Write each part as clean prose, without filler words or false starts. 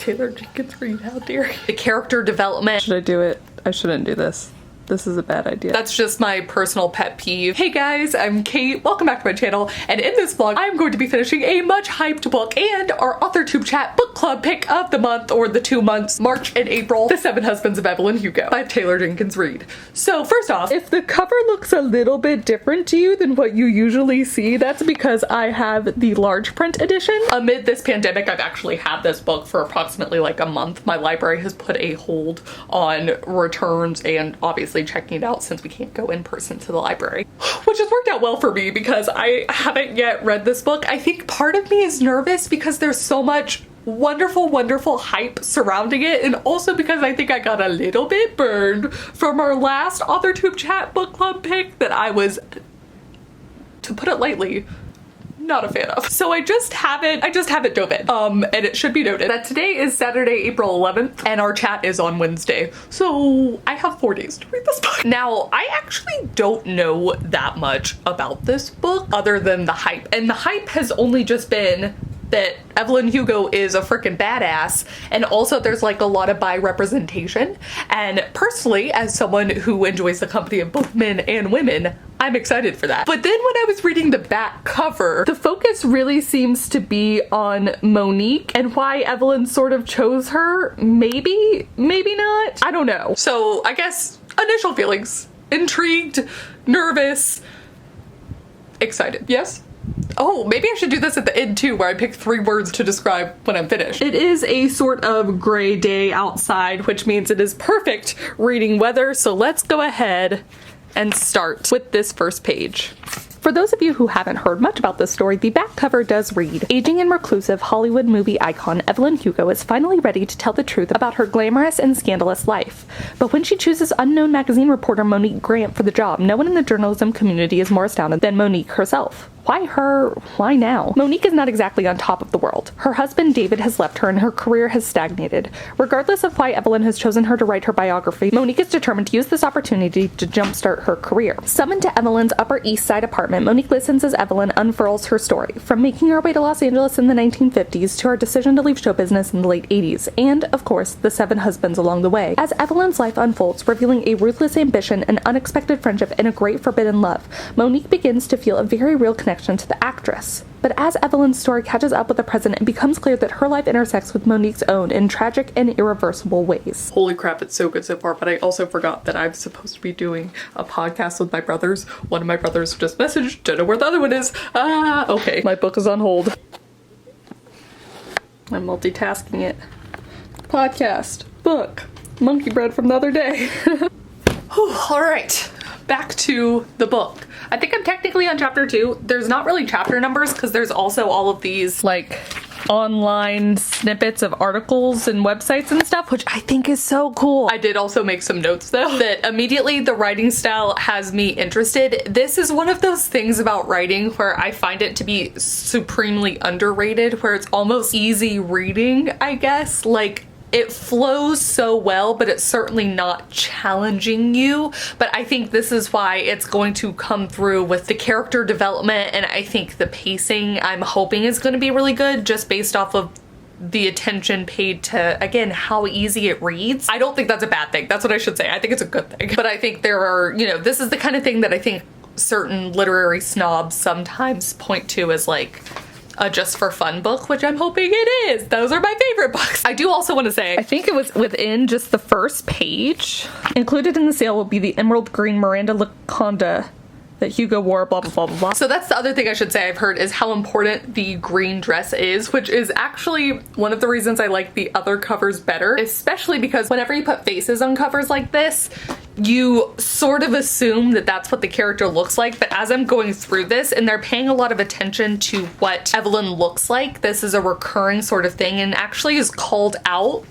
Taylor Jenkins Reid, how dare you. The character development. Should I do it? I shouldn't do this. This is a bad idea. That's just my personal pet peeve. Hey guys, I'm Kate. Welcome back to my channel. And in this vlog, I'm going to be finishing a much hyped book and our Authortube Chat book club pick of the month, or the 2 months, March and April, The 7 Husbands of Evelyn Hugo by Taylor Jenkins Reid. So first off, if the cover looks a little bit different to you than what you usually see, that's because I have the large print edition. Amid this pandemic, I've actually had this book for approximately like a month. My library has put a hold on returns and obviously checking it out since we can't go in person to the library, which has worked out well for me because I haven't yet read this book. I think part of me is nervous because there's so much wonderful hype surrounding it, and also because I think I got a little bit burned from our last Authortube Chat book club pick that I was, to put it lightly, not a fan of. So I just haven't dove in. And it should be noted that today is Saturday, April 11th, and our chat is on Wednesday. So I have 4 days to read this book. Now, I actually don't know that much about this book other than the hype. And the hype has only just been that Evelyn Hugo is a freaking badass, and also there's like a lot of bi representation. And personally, as someone who enjoys the company of both men and women, I'm excited for that. But then when I was reading the back cover, the focus really seems to be on Monique and why Evelyn sort of chose her. Maybe not. I don't know. So I guess initial feelings: intrigued, nervous, excited. Yes? Oh, maybe I should do this at the end too, where I pick 3 words to describe when I'm finished. It is a sort of gray day outside, which means it is perfect reading weather. So let's go ahead and start with this first page. For those of you who haven't heard much about this story, the back cover does read, aging and reclusive Hollywood movie icon Evelyn Hugo is finally ready to tell the truth about her glamorous and scandalous life. But when she chooses unknown magazine reporter Monique Grant for the job, no one in the journalism community is more astounded than Monique herself. Why her? Why now? Monique is not exactly on top of the world. Her husband David has left her and her career has stagnated. Regardless of why Evelyn has chosen her to write her biography, Monique is determined to use this opportunity to jumpstart her career. Summoned to Evelyn's Upper East Side apartment, Monique listens as Evelyn unfurls her story, from making her way to Los Angeles in the 1950s to her decision to leave show business in the late 80s, and, of course, the 7 husbands along the way. As Evelyn's life unfolds, revealing a ruthless ambition, an unexpected friendship, and a great forbidden love, Monique begins to feel a very real connection to the actress. But as Evelyn's story catches up with the present, it becomes clear that her life intersects with Monique's own in tragic and irreversible ways. Holy crap, it's so good so far, but I also forgot that I'm supposed to be doing a podcast with my brothers. One of my brothers just messaged, don't know where the other one is. Okay, my book is on hold. I'm multitasking it. Podcast, book, monkey bread from the other day. All right, back to the book. I think I'm technically on chapter 2. There's not really chapter numbers because there's also all of these like online snippets of articles and websites and stuff, which I think is so cool. I did also make some notes though that immediately the writing style has me interested. This is one of those things about writing where I find it to be supremely underrated, where it's almost easy reading, I guess. Like, it flows so well, but it's certainly not challenging you. But I think this is why it's going to come through with the character development, and I think the pacing I'm hoping is going to be really good just based off of the attention paid to, again, how easy it reads. I don't think that's a bad thing. That's what I should say. I think it's a good thing. But I think there are, you know, this is the kind of thing that I think certain literary snobs sometimes point to as like a just for fun book, which I'm hoping it is. Those are my favorite books. I do also want to say, I think it was within just the first page. Included in the sale will be the emerald green Miranda Laconda that Hugo wore, blah, blah, blah, blah, blah. So that's the other thing I should say I've heard is how important the green dress is, which is actually one of the reasons I like the other covers better, especially because whenever you put faces on covers like this, you sort of assume that that's what the character looks like. But as I'm going through this and they're paying a lot of attention to what Evelyn looks like, this is a recurring sort of thing and actually is called out,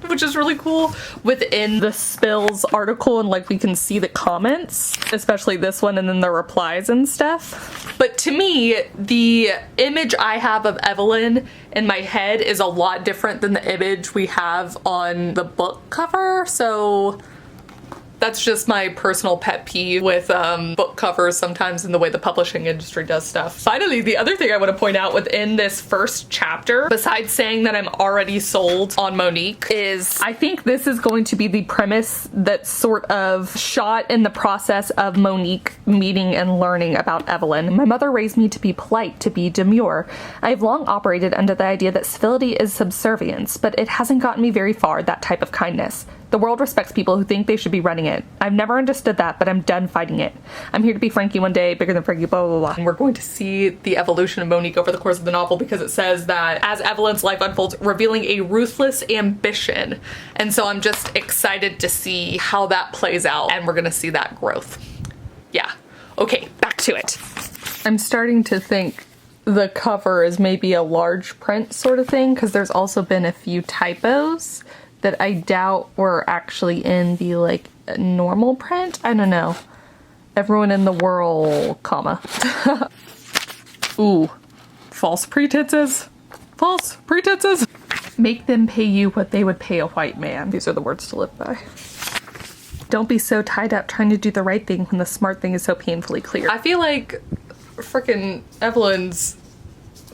which is really cool, within the Spills article, and like we can see the comments, especially this one, and then the replies and stuff. But to me, the image I have of Evelyn in my head is a lot different than the image we have on the book cover, so That's just my personal pet peeve with book covers sometimes in the way the publishing industry does stuff. Finally, the other thing I want to point out within this first chapter, besides saying that I'm already sold on Monique, is I think this is going to be the premise that's sort of shot in the process of Monique meeting and learning about Evelyn. My mother raised me to be polite, to be demure. I have long operated under the idea that civility is subservience, but it hasn't gotten me very far, that type of kindness. The world respects people who think they should be running it. I've never understood that, but I'm done fighting it. I'm here to be Frankie one day, bigger than Frankie, blah, blah, blah. And we're going to see the evolution of Monique over the course of the novel, because it says that as Evelyn's life unfolds, revealing a ruthless ambition. And so I'm just excited to see how that plays out, and we're gonna see that growth. Yeah. Okay, back to it. I'm starting to think the cover is maybe a large print sort of thing, because there's also been a few typos that I doubt were actually in the like normal print. I don't know. Everyone in the world, comma. Ooh, false pretenses. False pretenses. Make them pay you what they would pay a white man. These are the words to live by. Don't be so tied up trying to do the right thing when the smart thing is so painfully clear. I feel like frickin' Evelyn's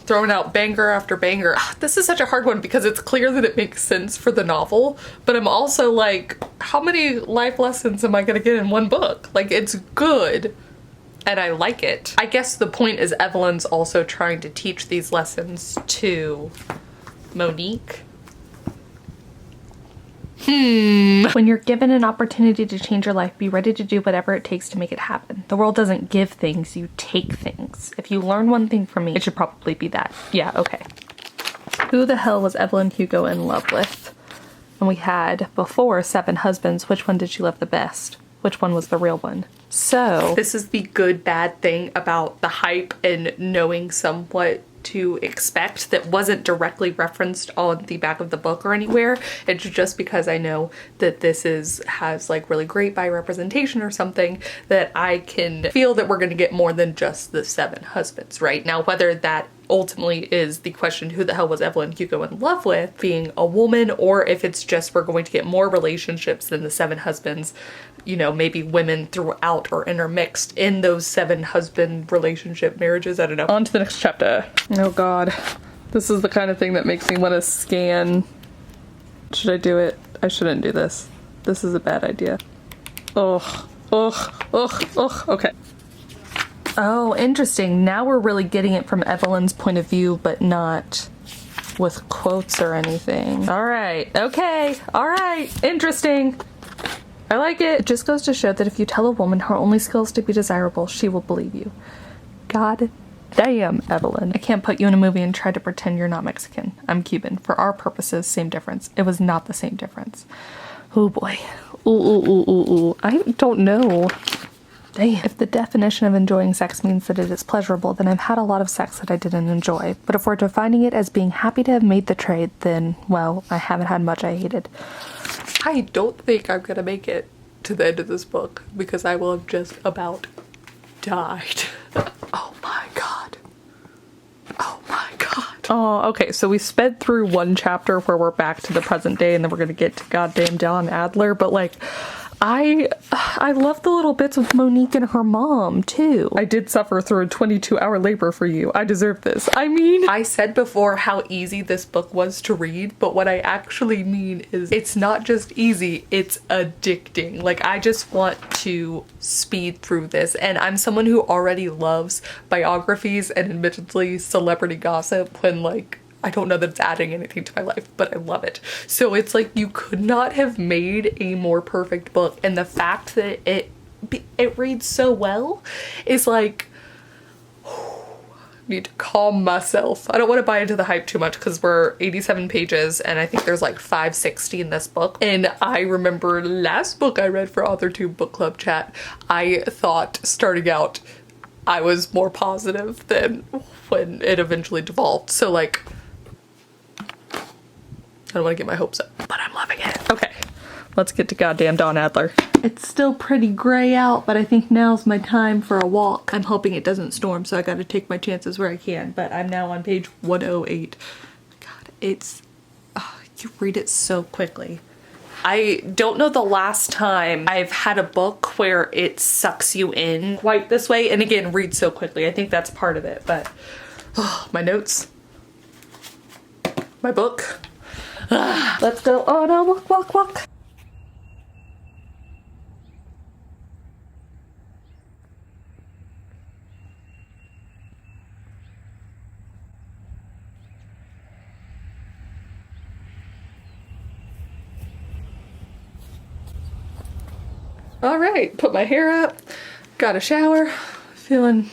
throwing out banger after banger. This is such a hard one because it's clear that it makes sense for the novel, but I'm also like, how many life lessons am I gonna get in one book? Like, it's good and I like it. I guess the point is Evelyn's also trying to teach these lessons to Monique. When you're given an opportunity to change your life, be ready to do whatever it takes to make it happen. The world doesn't give things, you take things. If you learn one thing from me, it should probably be that. Yeah, okay. Who the hell was Evelyn Hugo in love with? And we had before 7 husbands. Which one did she love the best? Which one was the real one? So this is the good bad thing about the hype and knowing somewhat to expect that wasn't directly referenced on the back of the book or anywhere. It's just because I know that this has like really great bi representation or something, that I can feel that we're going to get more than just the 7 husbands, right? Now, whether that ultimately is the question, who the hell was Evelyn Hugo in love with, being a woman, or if it's just we're going to get more relationships than the 7 husbands, you know, maybe women throughout or intermixed in those 7 husband relationship marriages. I don't know. On to the next chapter. Oh god. This is the kind of thing that makes me want to scan. Should I do it? I shouldn't do this. This is a bad idea. Ugh. Ugh. Ugh. Ugh. Okay. Oh, interesting. Now we're really getting it from Evelyn's point of view, but not with quotes or anything. All right. Okay. All right. Interesting. I like it. It just goes to show that if you tell a woman her only skill is to be desirable, she will believe you. God damn, Evelyn. I can't put you in a movie and try to pretend you're not Mexican. I'm Cuban. For our purposes, same difference. It was not the same difference. Oh boy. Ooh, ooh, ooh, ooh, ooh. I don't know. Damn. If the definition of enjoying sex means that it is pleasurable, then I've had a lot of sex that I didn't enjoy. But if we're defining it as being happy to have made the trade, then, well, I haven't had much I hated. I don't think I'm gonna make it to the end of this book because I will have just about died. Oh my god. Oh my god. Oh, okay, so we sped through one chapter where we're back to the present day and then we're gonna get to goddamn Don Adler, but like, I love the little bits with Monique and her mom too. I did suffer through a 22-hour labor for you. I deserve this. I mean, I said before how easy this book was to read, but what I actually mean is it's not just easy, it's addicting. Like, I just want to speed through this, and I'm someone who already loves biographies and admittedly celebrity gossip when, like, I don't know that it's adding anything to my life, but I love it. So it's like you could not have made a more perfect book, and the fact that it reads so well is like, need to calm myself. I don't want to buy into the hype too much because we're 87 pages and I think there's like 560 in this book. And I remember last book I read for Authortube Book Club Chat, I thought starting out I was more positive than when it eventually devolved. So like, I don't want to get my hopes up, but I'm loving it. okay, let's get to goddamn Don Adler. It's still pretty gray out, but I think now's my time for a walk. I'm hoping it doesn't storm, so I gotta take my chances where I can, but I'm now on page 108. God, it's, you read it so quickly. I don't know the last time I've had a book where it sucks you in quite this way. And again, read so quickly. I think that's part of it, but my notes, my book. Let's go on a walk, walk, walk. All right, put my hair up, got a shower, feeling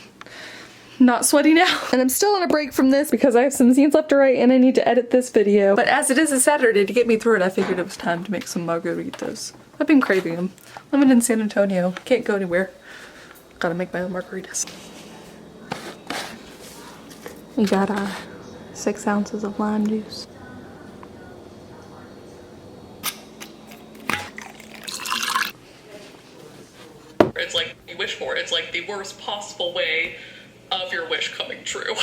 not sweaty now. And I'm still on a break from this because I have some scenes left to write and I need to edit this video. But as it is a Saturday, to get me through it, I figured it was time to make some margaritas. I've been craving them. Living in San Antonio, can't go anywhere. Gotta make my own margaritas. We got 6 ounces of lime juice. It's like you wish for. It's like the worst possible way of your wish coming true.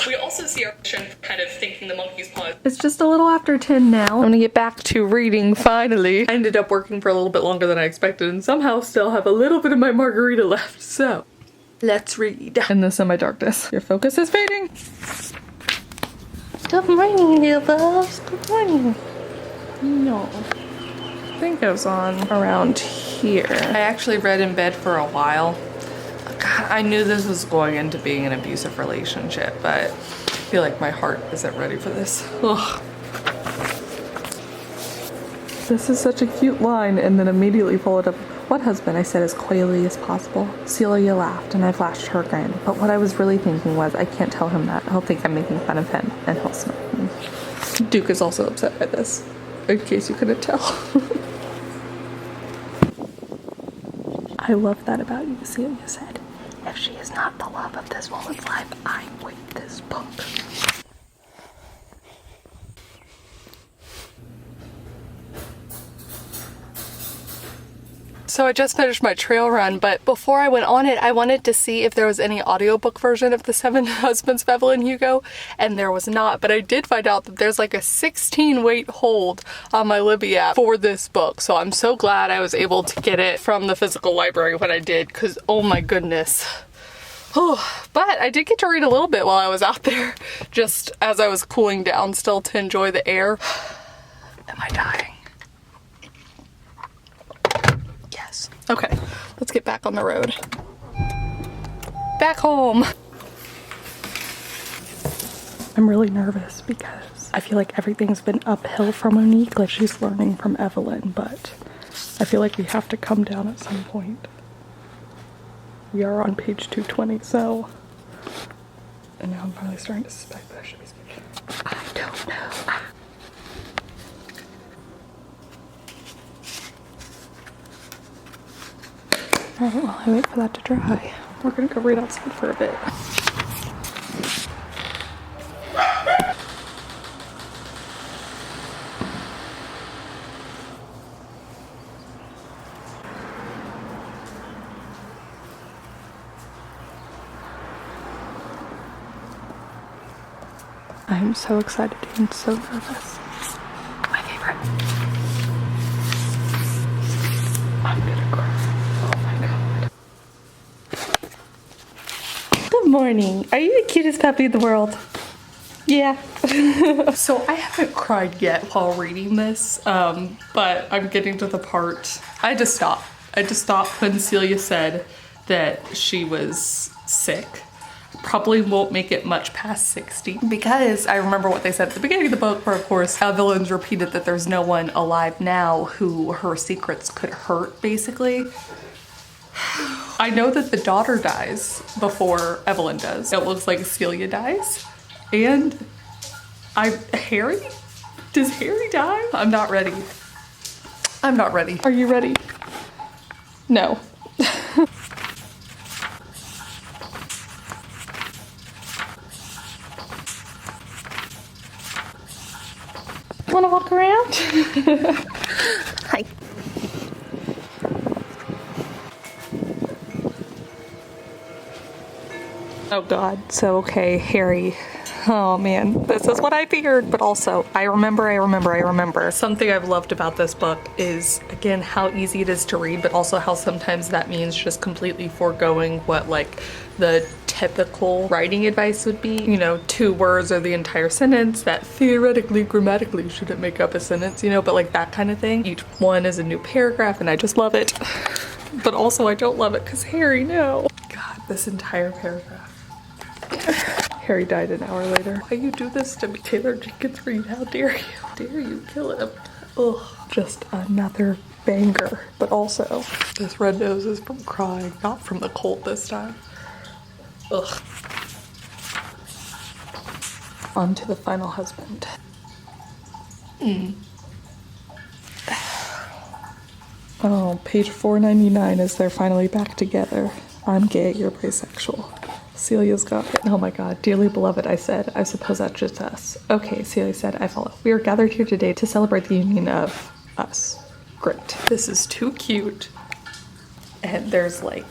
We also see our mission kind of thinking the monkey's paw. It's just a little after 10 now. I'm gonna get back to reading finally. I ended up working for a little bit longer than I expected and somehow still have a little bit of my margarita left. So let's read. In the semi-darkness. Your focus is fading. Good morning, little loves. Good morning. No. I think I was on around here. I actually read in bed for a while. God, I knew this was going into being an abusive relationship, but I feel like my heart isn't ready for this. Ugh. This is such a cute line, and then immediately followed up, "What husband?" I said as coyly as possible. Celia laughed, and I flashed her a grin. But what I was really thinking was, I can't tell him that. He'll think I'm making fun of him, and he'll smack me. Duke is also upset by this, in case you couldn't tell. I love that about you, Celia said. If she is not the love of this woman's life, I quit this book. So I just finished my trail run, but before I went on it, I wanted to see if there was any audiobook version of The 7 Husbands of Evelyn Hugo, and there was not, but I did find out that there's like a 16 weight hold on my Libby app for this book, so I'm so glad I was able to get it from the physical library when I did, because oh my goodness. Oh, but I did get to read a little bit while I was out there, just as I was cooling down still to enjoy the air. Am I dying? Yes. Okay, let's get back on the road. Back home. I'm really nervous because I feel like everything's been uphill for Monique, like she's learning from Evelyn, but I feel like we have to come down at some point. We are on page 220, so, and now I'm finally starting to suspect that I should be speaking. I don't know. Alright, while I wait for that to dry, we're gonna go read outside for a bit. I'm so excited and so nervous. My favorite. I'm gonna cry. Oh my god. Good morning. Are you the cutest puppy in the world? Yeah. So I haven't cried yet while reading this, but I'm getting to the part. I had to stop. I had to stop when Celia said that she was sick. Probably won't make it much past 60 because I remember what they said at the beginning of the book, where of course Evelyn's repeated that there's no one alive now who her secrets could hurt, basically. I know that the daughter dies before Evelyn does. It looks like Celia dies. And Harry? Does Harry die? I'm not ready. I'm not ready. Are you ready? No. Want to walk around? Hi. Oh god. So okay, Harry Oh man, this is what I feared, but also I remember. Something I've loved about this book is, again, how easy it is to read, but also how sometimes that means just completely foregoing what like the typical writing advice would be. You know, 2 words or the entire sentence that theoretically, grammatically shouldn't make up a sentence, you know, but like that kind of thing. Each one is a new paragraph and I just love it. But also I don't love it because Harry, no. God, this entire paragraph. Harry died an hour later. Why you do this to me? Taylor Jenkins Reid, how dare you? How dare you kill him? Ugh, just another banger. But also, this red nose is from crying, not from the cold this time. Ugh. On to the final husband. Oh, page 499 is they're finally back together. I'm gay, you're bisexual. Celia's got it. Oh my god, dearly beloved, I said. I suppose that's just us. Okay, Celia said, I follow. We are gathered here today to celebrate the union of us. Great. This is too cute. And there's like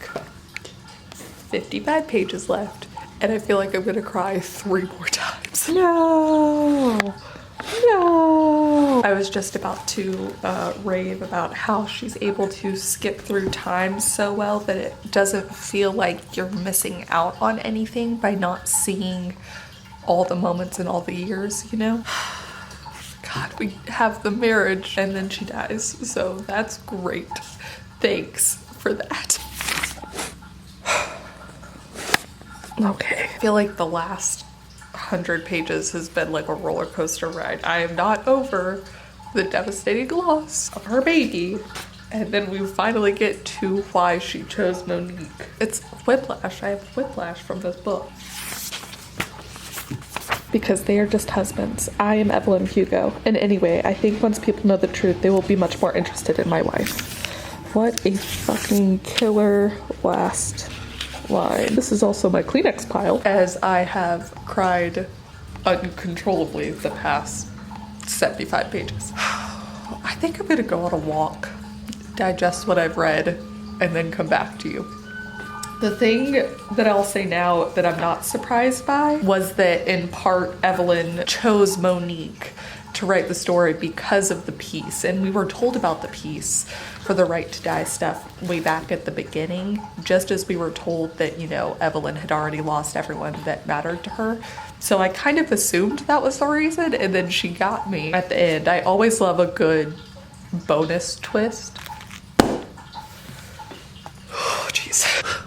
55 pages left. And I feel like I'm gonna cry 3 more times. No! No! I was just about to rave about how she's able to skip through time so well that it doesn't feel like you're missing out on anything by not seeing all the moments and all the years, you know? God, we have the marriage and then she dies, so that's great. Thanks for that. Okay. I feel like the last 100 pages has been like a roller coaster ride. I am not over the devastating loss of her baby. And then we finally get to why she chose Monique. It's whiplash. I have whiplash from this book. Because they are just husbands. I am Evelyn Hugo. And anyway, I think once people know the truth, they will be much more interested in my wife. What a fucking killer last line. This is also my Kleenex pile, as I have cried uncontrollably the past 75 pages. I think I'm gonna go on a walk, digest what I've read, and then come back to you. The thing that I'll say now that I'm not surprised by was that in part Evelyn chose Monique to write the story because of the piece, and we were told about the piece for the Right to Die stuff way back at the beginning, just as we were told that, you know, Evelyn had already lost everyone that mattered to her. So I kind of assumed that was the reason, and then she got me at the end. I always love a good bonus twist. Oh, jeez.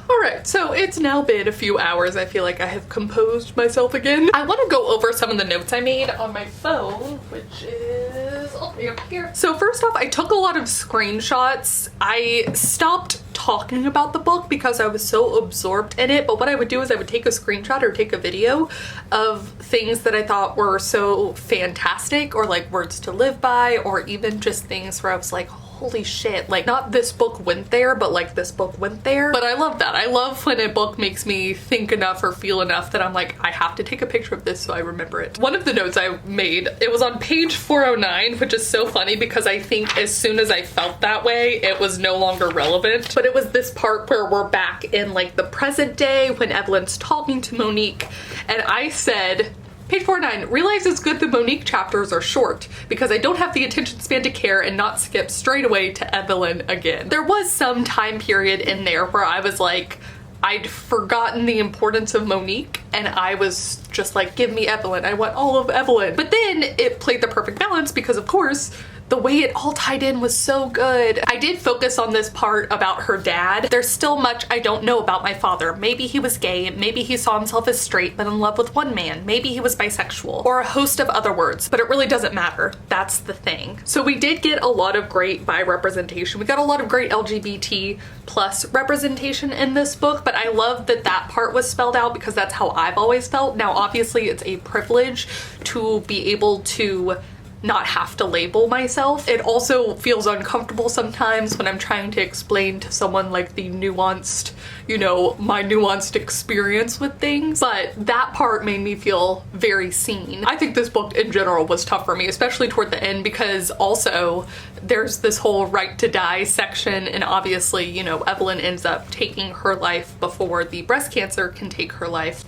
All right, so it's now been a few hours. I feel like I have composed myself again. I want to go over some of the notes I made on my phone, which is all the way up here. So first off, I took a lot of screenshots. I stopped talking about the book because I was so absorbed in it, but what I would do is I would take a screenshot or take a video of things that I thought were so fantastic, or like words to live by, or even just things where I was like, holy shit, like not this book went there, but like this book went there. But I love that. I love when a book makes me think enough or feel enough that I'm like, I have to take a picture of this so I remember it. One of the notes I made, it was on page 409, which is so funny because I think as soon as I felt that way, it was no longer relevant. But it was this part where we're back in like the present day when Evelyn's talking to Monique, and I said, page 409, realize it's good the Monique chapters are short because I don't have the attention span to care and not skip straight away to Evelyn again. There was some time period in there where I was like, I'd forgotten the importance of Monique and I was just like, give me Evelyn. I want all of Evelyn. But then it played the perfect balance because of course, the way it all tied in was so good. I did focus on this part about her dad. There's still much I don't know about my father. Maybe he was gay, maybe he saw himself as straight but in love with one man, maybe he was bisexual, or a host of other words, but it really doesn't matter. That's the thing. So we did get a lot of great bi representation. We got a lot of great LGBT plus representation in this book, but I love that that part was spelled out because that's how I've always felt. Now obviously it's a privilege to be able to not have to label myself. It also feels uncomfortable sometimes when I'm trying to explain to someone like the nuanced, you know, my nuanced experience with things, but that part made me feel very seen. I think this book in general was tough for me, especially toward the end, because also there's this whole right to die section, and obviously, you know, Evelyn ends up taking her life before the breast cancer can take her life.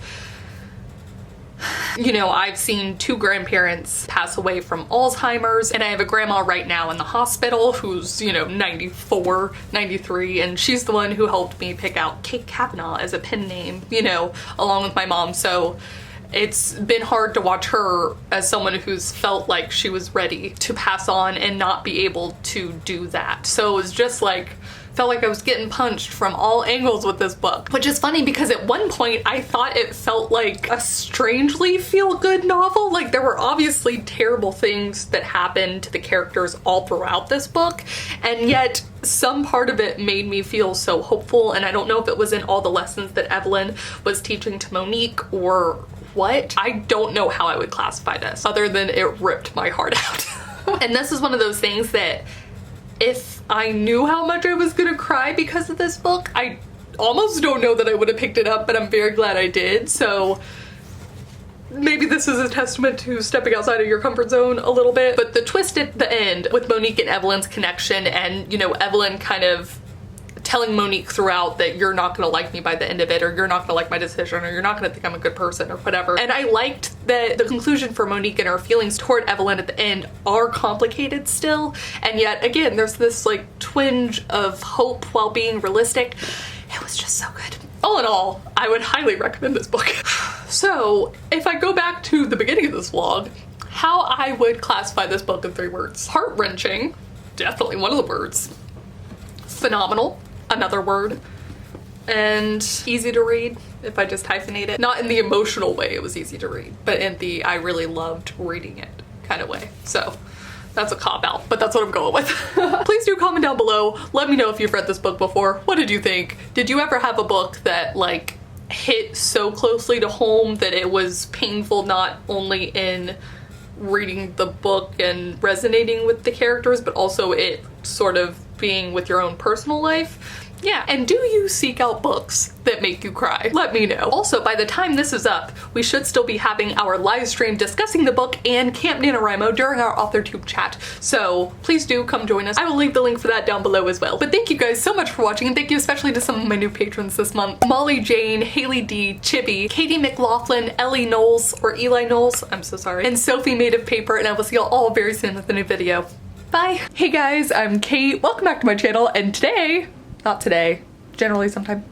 You know, I've seen 2 grandparents pass away from Alzheimer's, and I have a grandma right now in the hospital who's, you know, 94, 93, and she's the one who helped me pick out Cavanaugh as a pen name, you know, along with my mom. So it's been hard to watch her as someone who's felt like she was ready to pass on and not be able to do that. So it was just like, felt like I was getting punched from all angles with this book, which is funny because at one point I thought it felt like a strangely feel-good novel. Like, there were obviously terrible things that happened to the characters all throughout this book, and yet some part of it made me feel so hopeful. And I don't know if it was in all the lessons that Evelyn was teaching to Monique or what. I don't know how I would classify this other than it ripped my heart out. And this is one of those things that if I knew how much I was gonna cry because of this book, I almost don't know that I would have picked it up, but I'm very glad I did. So maybe this is a testament to stepping outside of your comfort zone a little bit. But the twist at the end with Monique and Evelyn's connection, and, you know, Evelyn kind of telling Monique throughout that you're not gonna like me by the end of it, or you're not gonna like my decision, or you're not gonna think I'm a good person, or whatever. And I liked that the conclusion for Monique and her feelings toward Evelyn at the end are complicated still, and yet again there's this like twinge of hope while being realistic. It was just so good. All in all, I would highly recommend this book. So if I go back to the beginning of this vlog, how I would classify this book in 3 words. Heart-wrenching, definitely one of the words. Phenomenal, another word. And easy to read, if I just hyphenate it. Not in the emotional way it was easy to read, but in the I really loved reading it kind of way. So that's a cop-out, but that's what I'm going with. Please do comment down below. Let me know if you've read this book before. What did you think? Did you ever have a book that like hit so closely to home that it was painful not only in reading the book and resonating with the characters, but also it sort of being with your own personal life? Yeah, and do you seek out books that make you cry? Let me know. Also, by the time this is up, we should still be having our live stream discussing the book and Camp NaNoWriMo during our Authortube chat. So please do come join us. I will leave the link for that down below as well. But thank you guys so much for watching, and thank you especially to some of my new patrons this month. Molly Jane, Haley D, Chibi, Katie McLaughlin, Ellie Knowles, or Eli Knowles, I'm so sorry, and Sophie Made of Paper, and I will see you all very soon with a new video. Bye. Hey guys, I'm Kate. Welcome back to my channel, and today, not today, generally sometime,